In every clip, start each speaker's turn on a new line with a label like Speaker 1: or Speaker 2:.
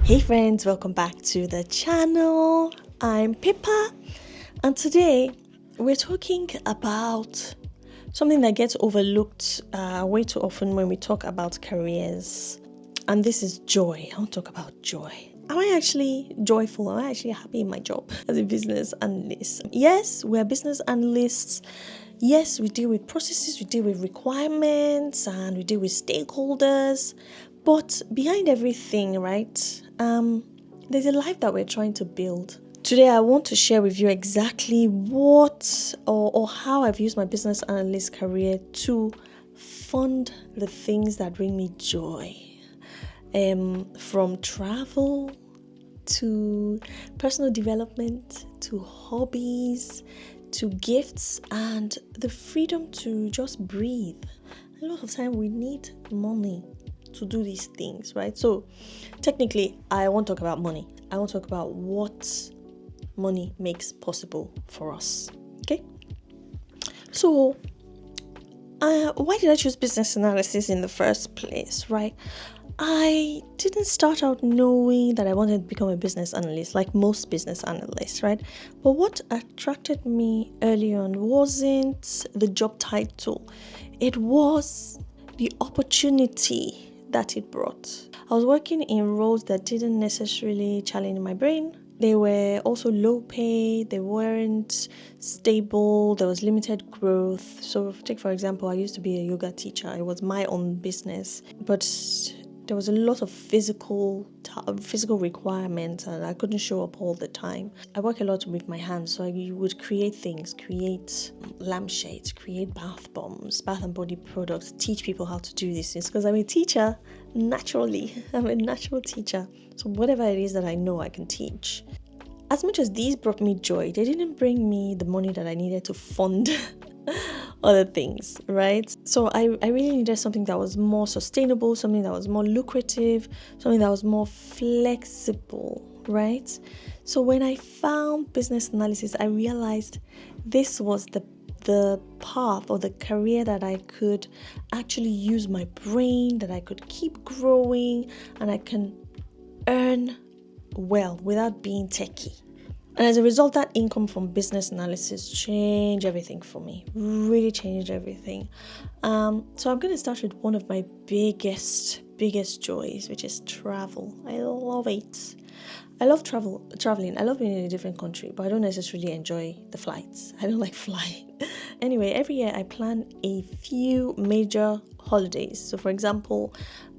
Speaker 1: Hey friends, welcome back to the channel. I'm Pippa, and today we're talking about something that gets overlooked way too often when we talk about careers, and this is joy. I want to talk about joy. Am I actually joyful? Am I actually happy in my job as a business analyst? Yes, we're business analysts. Yes, we deal with processes, we deal with requirements, and we deal with stakeholders. But behind everything, right, there's a life that we're trying to build. Today, I want to share with you exactly what or how I've used my business analyst career to fund the things that bring me joy. From travel to personal development to hobbies to gifts and the freedom to just breathe. A lot of time we need money to do these things, right? So technically, I won't talk about money. I want to talk about what money makes possible for us. Okay? So why did I choose business analysis in the first place, right? I didn't start out knowing that I wanted to become a business analyst, like most business analysts, right? But what attracted me early on wasn't the job title. It was the opportunity that it brought. I was working in roles that didn't necessarily challenge my brain. They were also low pay, they weren't stable, there was limited growth. So take for example, I used to be a yoga teacher. It was my own business, but there was a lot of physical requirements and I couldn't show up all the time. I work a lot with my hands, so I would create things, create lampshades, create bath bombs, bath and body products, teach people how to do these things because I'm a teacher naturally. I'm a natural teacher. So whatever it is that I know, I can teach. As much as these brought me joy, they didn't bring me the money that I needed to fund other things, right? So I really needed something that was more sustainable, something that was more lucrative, something that was more flexible, right? So when I found business analysis, I realized this was the path or the career that I could actually use my brain, that I could keep growing, and I can earn well without being techie. And as a result, that income from business analysis changed everything for me, really changed everything. So I'm going to start with one of my biggest joys, which is travel. I love it. I love traveling. I love being in a different country, but I don't necessarily enjoy the flights. I don't like flying. Anyway, every year I plan a few major holidays. So for example,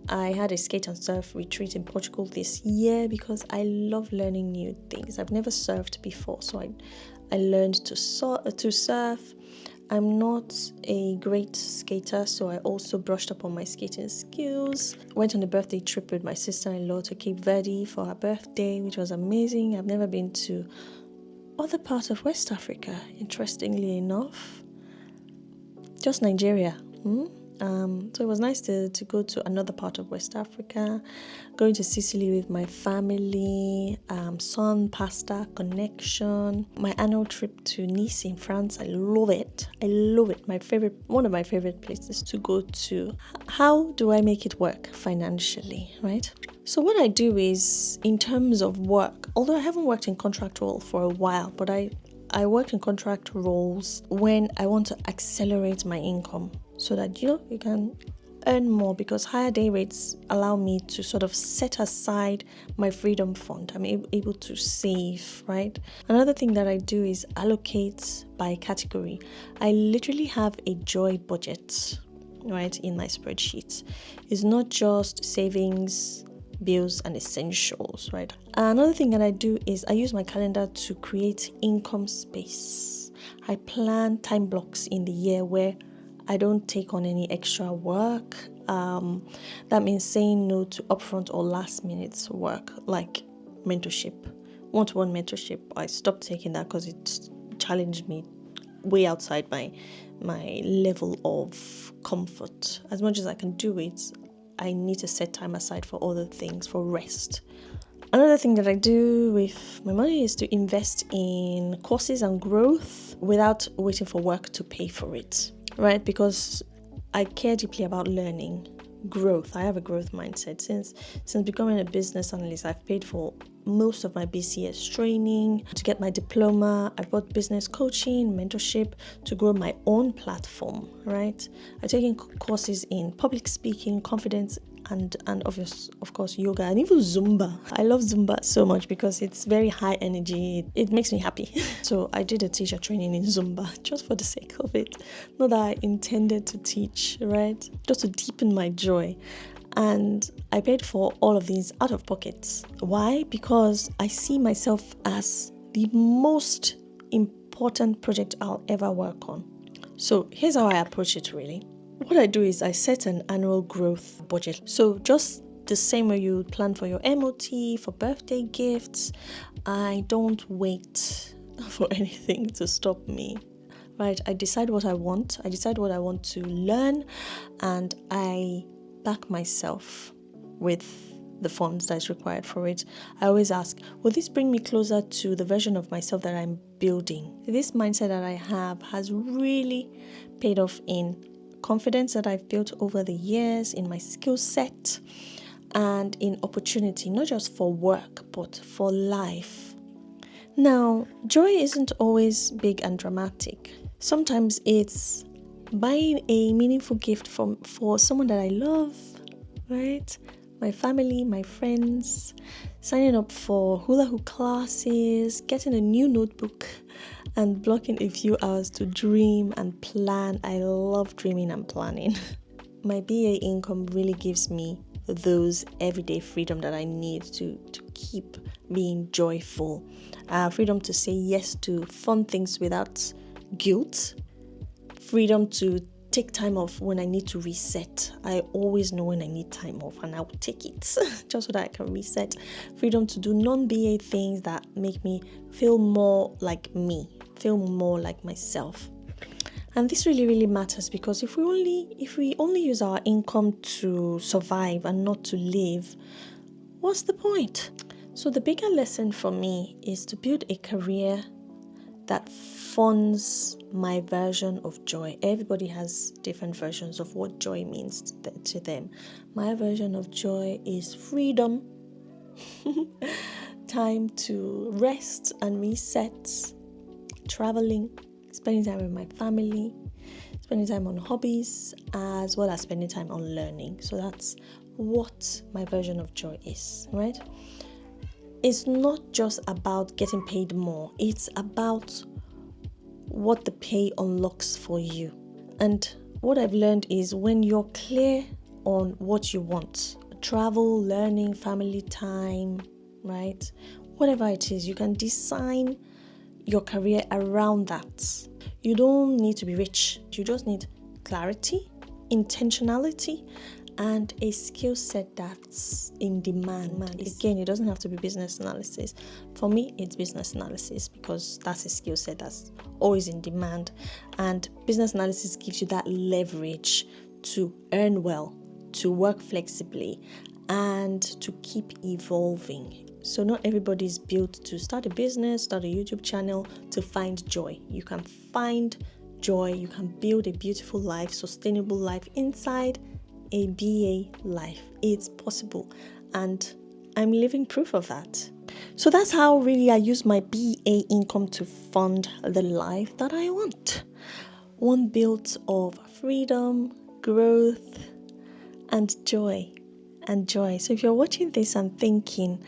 Speaker 1: I had a skate and surf retreat in Portugal this year because I love learning new things. I've never surfed before, so I learned to surf. I'm not a great skater, so I also brushed up on my skating skills. Went on a birthday trip with my sister-in-law to Cape Verde for her birthday, which was amazing. I've never been to other parts of West Africa, interestingly enough. Just Nigeria. So it was nice to go to another part of West Africa, going to Sicily with my family, sun, pasta, connection. My annual trip to Nice in France, I love it. One of my favorite places to go to. How do I make it work financially, right? So what I do is, in terms of work, although I haven't worked in contract role for a while, but I work in contract roles when I want to accelerate my income so that you can earn more, because higher day rates allow me to sort of set aside my freedom fund. I'm able to save, right? Another thing that I do is allocate by category. I literally have a joy budget, right, in my spreadsheet. It's not just savings, bills and essentials, right? Another thing that I do is I use my calendar to create income space. I plan time blocks in the year where I don't take on any extra work. That means saying no to upfront or last minute work, like mentorship, one-to-one mentorship. I stopped taking that because it challenged me way outside my level of comfort. As much as I can do it, I need to set time aside for other things, for rest. Another thing that I do with my money is to invest in courses and growth without waiting for work to pay for it, right? Because I care deeply about learning, growth. I have a growth mindset. Since becoming a business analyst, I've paid for most of my BCS training to get my diploma. I bought business coaching, mentorship to grow my own platform, right? I've taken courses in public speaking, confidence, and of course yoga, and even Zumba. I love Zumba so much because it's very high energy. It makes me happy. So I did a teacher training in Zumba just for the sake of it. Not that I intended to teach, right? Just to deepen my joy. And I paid for all of these out of pocket. Why? Because I see myself as the most important project I'll ever work on. So here's how I approach it really. What I do is I set an annual growth budget. So just the same way you plan for your MOT, for birthday gifts, I don't wait for anything to stop me, right? I decide what I want. I decide what I want to learn, and I back myself with the funds that is required for it. I always ask, will this bring me closer to the version of myself that I'm building? This mindset that I have has really paid off in confidence that I've built over the years, in my skill set, and in opportunity, not just for work, but for life. Now, joy isn't always big and dramatic. Sometimes it's buying a meaningful gift for someone that I love, right? My family, my friends, signing up for hula hoop classes, getting a new notebook, and blocking a few hours to dream and plan. I love dreaming and planning. My BA income really gives me those everyday freedom that I need to keep being joyful. Freedom to say yes to fun things without guilt. Freedom to take time off when I need to reset. I always know when I need time off, and I will take it just so that I can reset. Freedom to do non-BA things that make me feel more like me, feel more like myself. And this really, really matters, because if we only use our income to survive and not to live, what's the point? So the bigger lesson for me is to build a career that funds my version of joy. Everybody has different versions of what joy means to them. My version of joy is freedom, time to rest and reset, traveling, spending time with my family, spending time on hobbies, as well as spending time on learning. So that's what my version of joy is, right? It's not just about getting paid more. It's about what the pay unlocks for you. And what I've learned is when you're clear on what you want, travel, learning, family time, right? Whatever it is, you can design your career around that. You don't need to be rich. You just need clarity, intentionality, and a skill set that's in demand. Again, it doesn't have to be business analysis. For me, it's business analysis because that's a skill set that's always in demand. And business analysis gives you that leverage to earn well, to work flexibly, and to keep evolving. So not everybody is built to start a business, start a YouTube channel to find joy. You can find joy. You can build a beautiful life, sustainable life inside a BA life. It's possible, and I'm living proof of that. So that's how really I use my BA income to fund the life that I want. One built of freedom, growth, and joy. So if you're watching this and thinking,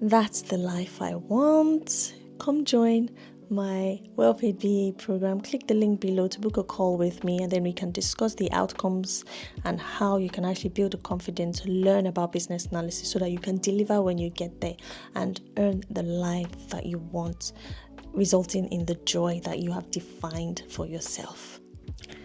Speaker 1: that's the life I want, come join my well-paid BA program. Click the link below to book a call with me, and then we can discuss the outcomes and how you can actually build the confidence, learn about business analysis so that you can deliver when you get there and earn the life that you want, resulting in the joy that you have defined for yourself.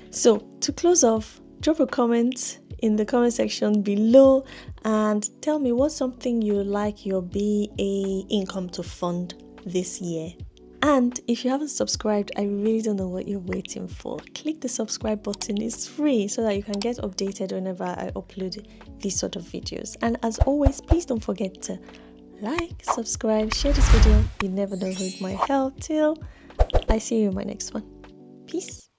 Speaker 1: So to close off, drop a comment in the comment section below and tell me what's something you would like your BA income to fund this year. And if you haven't subscribed, I really don't know what you're waiting for. Click the subscribe button. It's free so that you can get updated whenever I upload these sort of videos. And as always, please don't forget to like, subscribe, share this video. You never know who it might help. Till I see you in my next one. Peace.